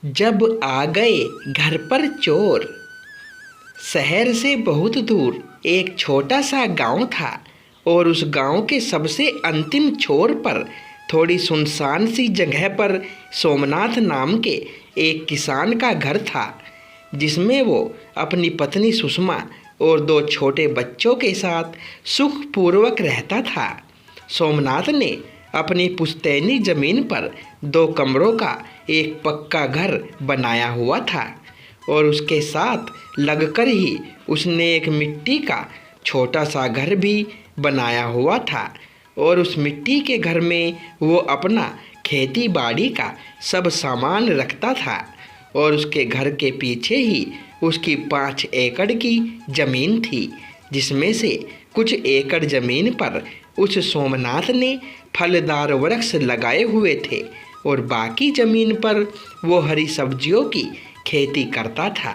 जब आ गए घर पर चोर। शहर से बहुत दूर एक छोटा सा गांव था और उस गांव के सबसे अंतिम छोर पर थोड़ी सुनसान सी जगह पर सोमनाथ नाम के एक किसान का घर था, जिसमें वो अपनी पत्नी सुषमा और दो छोटे बच्चों के साथ सुखपूर्वक रहता था। सोमनाथ ने अपनी पुश्तैनी जमीन पर 2 कमरों का एक पक्का घर बनाया हुआ था और उसके साथ लगकर ही उसने एक मिट्टी का छोटा सा घर भी बनाया हुआ था और उस मिट्टी के घर में वो अपना खेती बाड़ी का सब सामान रखता था और उसके घर के पीछे ही उसकी 5 एकड़ की ज़मीन थी, जिसमें से कुछ एकड़ ज़मीन पर उस सोमनाथ ने फलदार वृक्ष लगाए हुए थे और बाकी ज़मीन पर वो हरी सब्जियों की खेती करता था।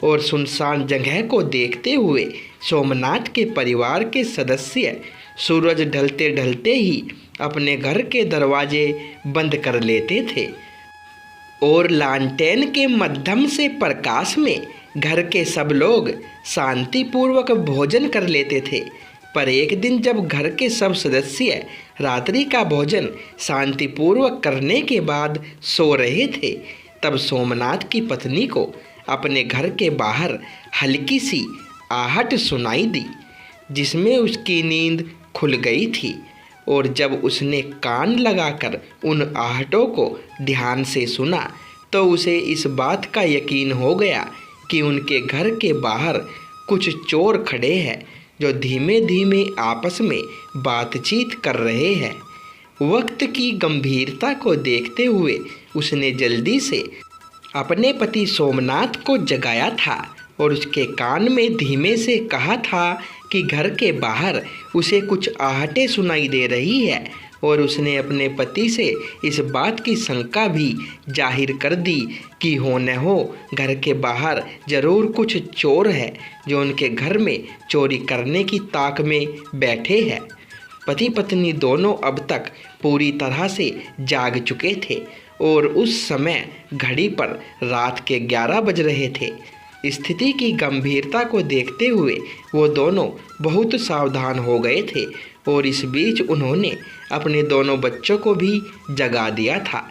और सुनसान जगह को देखते हुए सोमनाथ के परिवार के सदस्य सूरज ढलते ढलते ही अपने घर के दरवाजे बंद कर लेते थे और लालटेन के मध्यम से प्रकाश में घर के सब लोग शांतिपूर्वक भोजन कर लेते थे। पर एक दिन जब घर के सब सदस्य रात्रि का भोजन शांतिपूर्वक करने के बाद सो रहे थे, तब सोमनाथ की पत्नी को अपने घर के बाहर हल्की सी आहट सुनाई दी, जिसमें उसकी नींद खुल गई थी। और जब उसने कान लगाकर उन आहटों को ध्यान से सुना तो उसे इस बात का यकीन हो गया कि उनके घर के बाहर कुछ चोर खड़े हैं जो धीमे धीमे आपस में बातचीत कर रहे हैं। वक्त की गंभीरता को देखते हुए उसने जल्दी से अपने पति सोमनाथ को जगाया था और उसके कान में धीमे से कहा था कि घर के बाहर उसे कुछ आहटें सुनाई दे रही है। और उसने अपने पति से इस बात की शंका भी जाहिर कर दी कि हो न हो घर के बाहर ज़रूर कुछ चोर है जो उनके घर में चोरी करने की ताक में बैठे हैं। पति पत्नी दोनों अब तक पूरी तरह से जाग चुके थे और उस समय घड़ी पर रात के 11 बज रहे थे। स्थिति की गंभीरता को देखते हुए वो दोनों बहुत सावधान हो गए थे और इस बीच उन्होंने अपने दोनों बच्चों को भी जगा दिया था,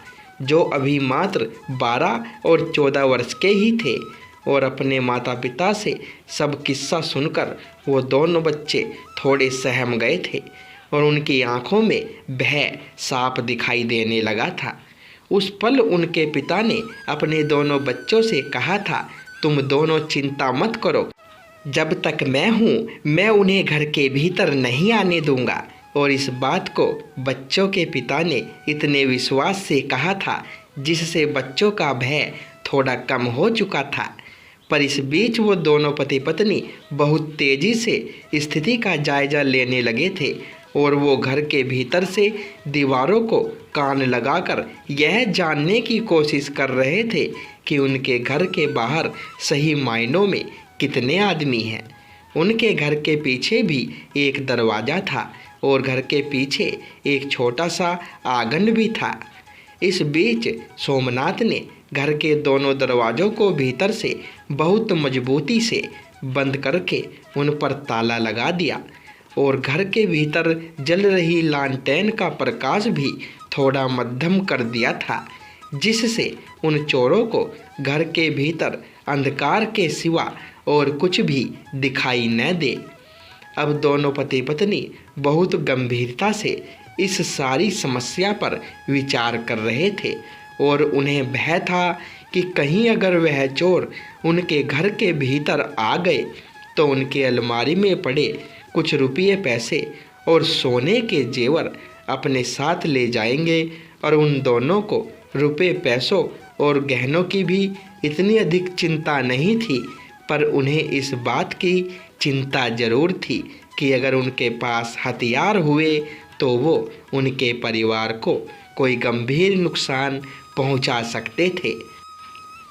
जो अभी मात्र 12 और 14 वर्ष के ही थे। और अपने माता पिता से सब किस्सा सुनकर वो दोनों बच्चे थोड़े सहम गए थे और उनकी आंखों में भय साफ दिखाई देने लगा था। उस पल उनके पिता ने अपने दोनों बच्चों से कहा था, तुम दोनों चिंता मत करो, जब तक मैं हूँ मैं उन्हें घर के भीतर नहीं आने दूंगा। और इस बात को बच्चों के पिता ने इतने विश्वास से कहा था जिससे बच्चों का भय थोड़ा कम हो चुका था। पर इस बीच वो दोनों पति पत्नी बहुत तेज़ी से स्थिति का जायजा लेने लगे थे और वो घर के भीतर से दीवारों को कान लगाकर यह जानने की कोशिश कर रहे थे कि उनके घर के बाहर सही मायनों में कितने आदमी हैं। उनके घर के पीछे भी एक दरवाज़ा था और घर के पीछे एक छोटा सा आंगन भी था। इस बीच सोमनाथ ने घर के दोनों दरवाज़ों को भीतर से बहुत मजबूती से बंद करके उन पर ताला लगा दिया और घर के भीतर जल रही लालटेन का प्रकाश भी थोड़ा मध्यम कर दिया था, जिससे उन चोरों को घर के भीतर अंधकार के सिवा और कुछ भी दिखाई न दे। अब दोनों पति पत्नी बहुत गंभीरता से इस सारी समस्या पर विचार कर रहे थे और उन्हें भय था कि कहीं अगर वह चोर उनके घर के भीतर आ गए तो उनके अलमारी में पड़े कुछ रुपये पैसे और सोने के जेवर अपने साथ ले जाएंगे। और उन दोनों को रुपये पैसों और गहनों की भी इतनी अधिक चिंता नहीं थी, पर उन्हें इस बात की चिंता ज़रूर थी कि अगर उनके पास हथियार हुए तो वो उनके परिवार को कोई गंभीर नुकसान पहुंचा सकते थे।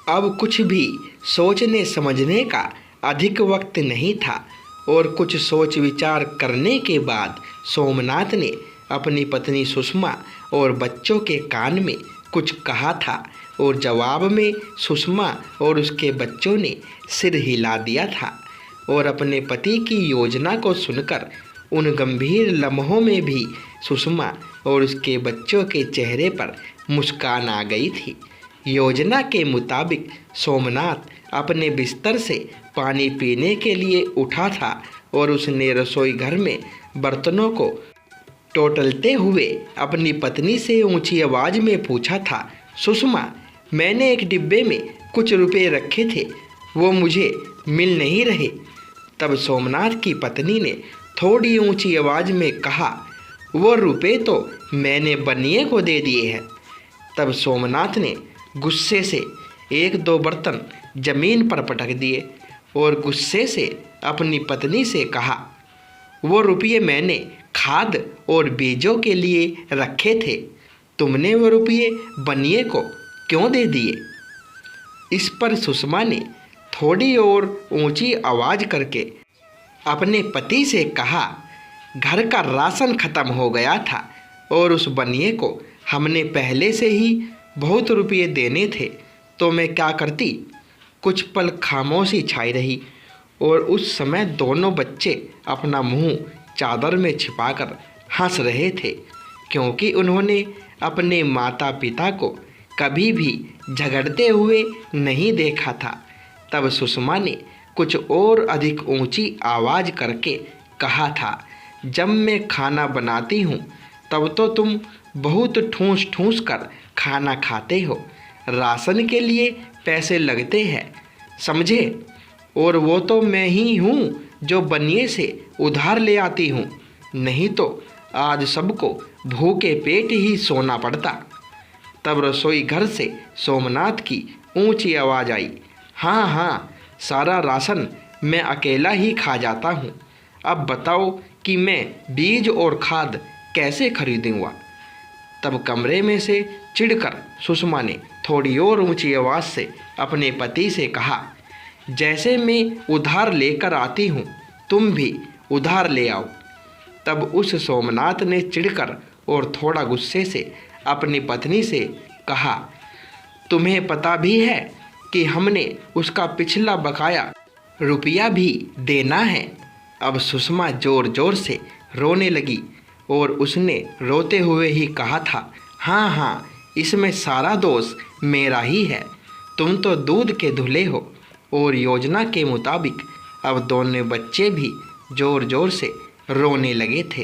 अब कुछ भी सोचने समझने का अधिक वक्त नहीं था और कुछ सोच विचार करने के बाद सोमनाथ ने अपनी पत्नी सुषमा और बच्चों के कान में कुछ कहा था और जवाब में सुषमा और उसके बच्चों ने सिर हिला दिया था और अपने पति की योजना को सुनकर उन गंभीर लम्हों में भी सुषमा और उसके बच्चों के चेहरे पर मुस्कान आ गई थी। योजना के मुताबिक सोमनाथ अपने बिस्तर से पानी पीने के लिए उठा था और उसने रसोई घर में बर्तनों को टोटलते हुए अपनी पत्नी से ऊंची आवाज़ में पूछा था, सुषमा, मैंने एक डिब्बे में कुछ रुपए रखे थे, वो मुझे मिल नहीं रहे। तब सोमनाथ की पत्नी ने थोड़ी ऊंची आवाज़ में कहा, वो रुपए तो मैंने बनिए को दे दिए हैं। तब सोमनाथ ने गुस्से से एक दो बर्तन जमीन पर पटक दिए और गुस्से से अपनी पत्नी से कहा, वो रुपये मैंने खाद और बीजों के लिए रखे थे, तुमने वो रुपये बनिए को क्यों दे दिए? इस पर सुषमा ने थोड़ी और ऊंची आवाज़ करके अपने पति से कहा, घर का राशन खत्म हो गया था और उस बनिए को हमने पहले से ही बहुत रुपये देने थे, तो मैं क्या करती? कुछ पल खामोशी छाई रही और उस समय दोनों बच्चे अपना मुंह चादर में छिपाकर हंस रहे थे, क्योंकि उन्होंने अपने माता पिता को कभी भी झगड़ते हुए नहीं देखा था। तब सुषमा ने कुछ और अधिक ऊंची आवाज़ करके कहा था, जब मैं खाना बनाती हूँ तब तो तुम बहुत ठूस ठूस कर खाना खाते हो, राशन के लिए पैसे लगते हैं, समझे? और वो तो मैं ही हूँ जो बनिए से उधार ले आती हूँ, नहीं तो आज सबको भूखे पेट ही सोना पड़ता। तब रसोई घर से सोमनाथ की ऊंची आवाज़ आई, हाँ हाँ, सारा राशन मैं अकेला ही खा जाता हूँ, अब बताओ कि मैं बीज और खाद कैसे खरीदूँगा? तब कमरे में से चिढ़कर सुषमा ने थोड़ी और ऊंची आवाज़ से अपने पति से कहा, जैसे मैं उधार लेकर आती हूँ, तुम भी उधार ले आओ। तब उस सोमनाथ ने चिढ़कर और थोड़ा गुस्से से अपनी पत्नी से कहा, तुम्हें पता भी है कि हमने उसका पिछला बकाया रुपया भी देना है? अब सुषमा ज़ोर ज़ोर से रोने लगी और उसने रोते हुए ही कहा था, हाँ हाँ, इसमें सारा दोष मेरा ही है, तुम तो दूध के धुले हो। और योजना के मुताबिक अब दोनों बच्चे भी ज़ोर ज़ोर से रोने लगे थे।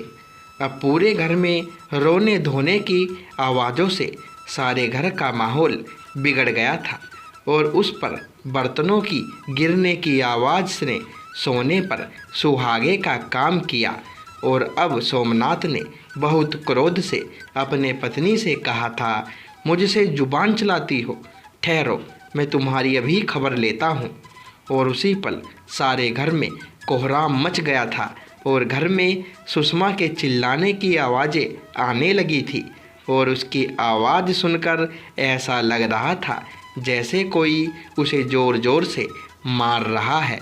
अब पूरे घर में रोने धोने की आवाज़ों से सारे घर का माहौल बिगड़ गया था और उस पर बर्तनों की गिरने की आवाज़ ने सोने पर सुहागे का काम किया। और अब सोमनाथ ने बहुत क्रोध से अपने पत्नी से कहा था, मुझसे जुबान चलाती हो, ठहरो, मैं तुम्हारी अभी खबर लेता हूँ। और उसी पल सारे घर में कोहराम मच गया था और घर में सुषमा के चिल्लाने की आवाज़ें आने लगी थी और उसकी आवाज़ सुनकर ऐसा लग रहा था जैसे कोई उसे ज़ोर ज़ोर से मार रहा है।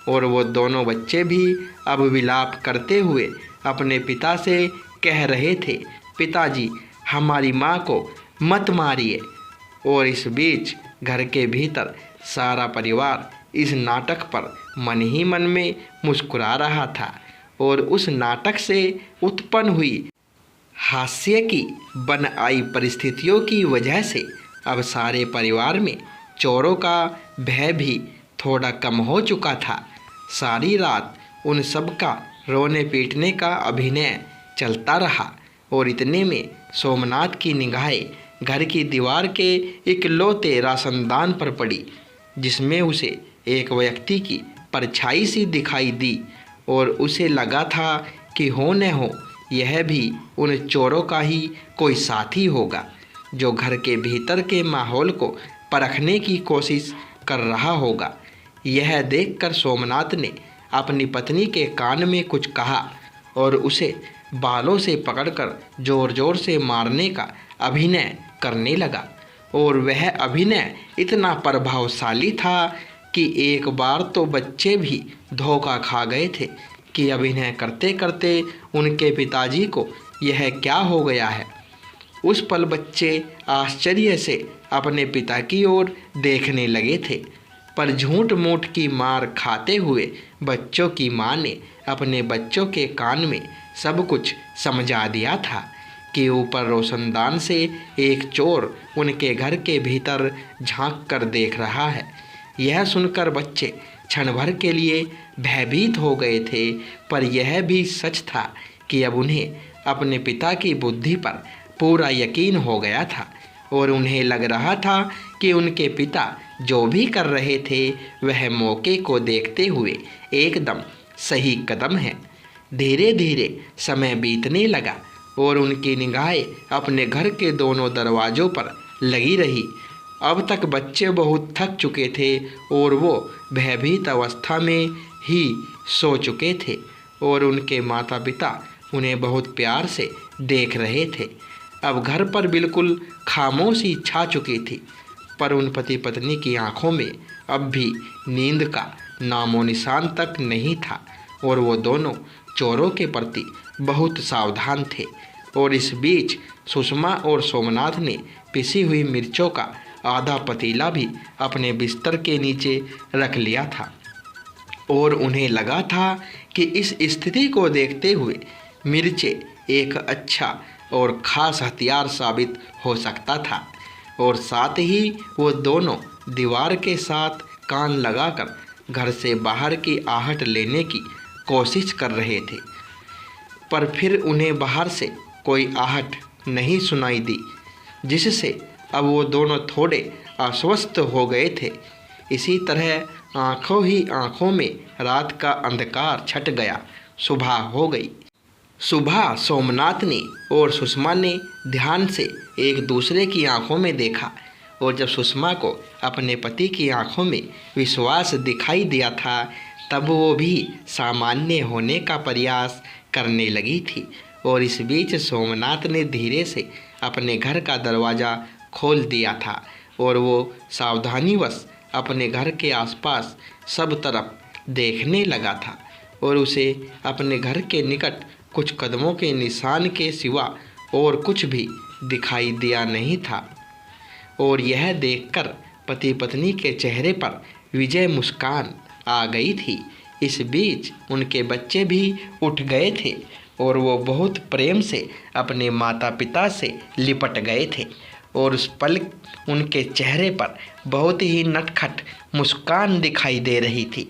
और वो दोनों बच्चे भी अब विलाप करते हुए अपने पिता से कह रहे थे, पिताजी, हमारी माँ को मत मारिए। और इस बीच घर के भीतर सारा परिवार इस नाटक पर मन ही मन में मुस्कुरा रहा था और उस नाटक से उत्पन्न हुई हास्य की बन आई परिस्थितियों की वजह से अब सारे परिवार में चोरों का भय भी थोड़ा कम हो चुका था। सारी रात उन सब का रोने पीटने का अभिनय चलता रहा और इतने में सोमनाथ की निगाहें घर की दीवार के इकलौते राशनदान पर पड़ी, जिसमें उसे एक व्यक्ति की परछाई सी दिखाई दी और उसे लगा था कि हो न हो यह भी उन चोरों का ही कोई साथी होगा जो घर के भीतर के माहौल को परखने की कोशिश कर रहा होगा। यह देखकर सोमनाथ ने अपनी पत्नी के कान में कुछ कहा और उसे बालों से पकड़कर जोर जोर से मारने का अभिनय करने लगा। और वह अभिनय इतना प्रभावशाली था कि एक बार तो बच्चे भी धोखा खा गए थे कि अभिनय करते करते उनके पिताजी को यह क्या हो गया है। उस पल बच्चे आश्चर्य से अपने पिता की ओर देखने लगे थे, पर झूठ मूठ की मार खाते हुए बच्चों की माँ ने अपने बच्चों के कान में सब कुछ समझा दिया था कि ऊपर रोशनदान से एक चोर उनके घर के भीतर झांक कर देख रहा है। यह सुनकर बच्चे क्षण भर के लिए भयभीत हो गए थे, पर यह भी सच था कि अब उन्हें अपने पिता की बुद्धि पर पूरा यकीन हो गया था और उन्हें लग रहा था कि उनके पिता जो भी कर रहे थे वह मौके को देखते हुए एकदम सही कदम है। धीरे धीरे समय बीतने लगा और उनकी निगाहें अपने घर के दोनों दरवाज़ों पर लगी रही। अब तक बच्चे बहुत थक चुके थे और वो भयभीत अवस्था में ही सो चुके थे और उनके माता पिता उन्हें बहुत प्यार से देख रहे थे। अब घर पर बिल्कुल खामोशी छा चुकी थी, पर उन पति पत्नी की आंखों में अब भी नींद का नामो निशान तक नहीं था और वो दोनों चोरों के प्रति बहुत सावधान थे। और इस बीच सुषमा और सोमनाथ ने पिसी हुई मिर्चों का आधा पतीला भी अपने बिस्तर के नीचे रख लिया था और उन्हें लगा था कि इस स्थिति को देखते हुए मिर्चें एक अच्छा और ख़ास हथियार साबित हो सकता था। और साथ ही वो दोनों दीवार के साथ कान लगाकर घर से बाहर की आहट लेने की कोशिश कर रहे थे, पर फिर उन्हें बाहर से कोई आहट नहीं सुनाई दी, जिससे अब वो दोनों थोड़े अस्वस्थ हो गए थे। इसी तरह आँखों ही आँखों में रात का अंधकार छट गया। सुबह हो गई। सुबह सोमनाथ ने और सुषमा ने ध्यान से एक दूसरे की आंखों में देखा और जब सुषमा को अपने पति की आंखों में विश्वास दिखाई दिया था तब वो भी सामान्य होने का प्रयास करने लगी थी। और इस बीच सोमनाथ ने धीरे से अपने घर का दरवाज़ा खोल दिया था और वो सावधानीवश अपने घर के आसपास सब तरफ देखने लगा था और उसे अपने घर के निकट कुछ कदमों के निशान के सिवा और कुछ भी दिखाई दिया नहीं था। और यह देखकर पति पत्नी के चेहरे पर विजय मुस्कान आ गई थी। इस बीच उनके बच्चे भी उठ गए थे और वो बहुत प्रेम से अपने माता पिता से लिपट गए थे और उस पल उनके चेहरे पर बहुत ही नटखट मुस्कान दिखाई दे रही थी।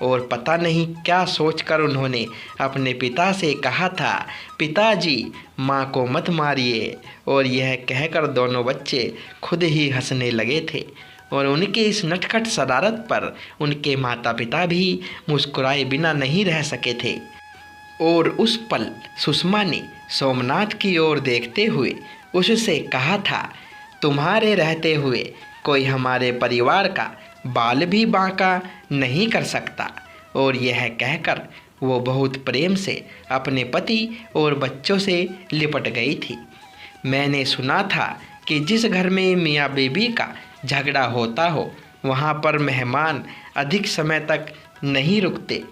और पता नहीं क्या सोचकर उन्होंने अपने पिता से कहा था, पिताजी माँ को मत मारिए। और यह कहकर दोनों बच्चे खुद ही हंसने लगे थे और उनके इस नटखट शरारत पर उनके माता पिता भी मुस्कुराए बिना नहीं रह सके थे। और उस पल सुषमा ने सोमनाथ की ओर देखते हुए उससे कहा था, तुम्हारे रहते हुए कोई हमारे परिवार का बाल भी बांका नहीं कर सकता। और यह कहकर वो बहुत प्रेम से अपने पति और बच्चों से लिपट गई थी। मैंने सुना था कि जिस घर में मियाँ बीबी का झगड़ा होता हो वहाँ पर मेहमान अधिक समय तक नहीं रुकते,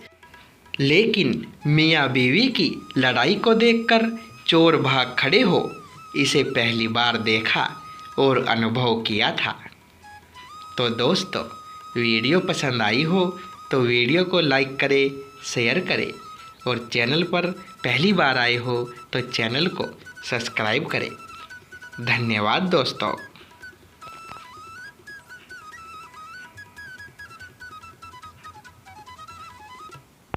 लेकिन मियाँ बीवी की लड़ाई को देखकर चोर भाग खड़े हो, इसे पहली बार देखा और अनुभव किया था। तो दोस्तों, वीडियो पसंद आई हो तो वीडियो को लाइक करें, शेयर करें और चैनल पर पहली बार आए हो तो चैनल को सब्सक्राइब करें। धन्यवाद दोस्तों।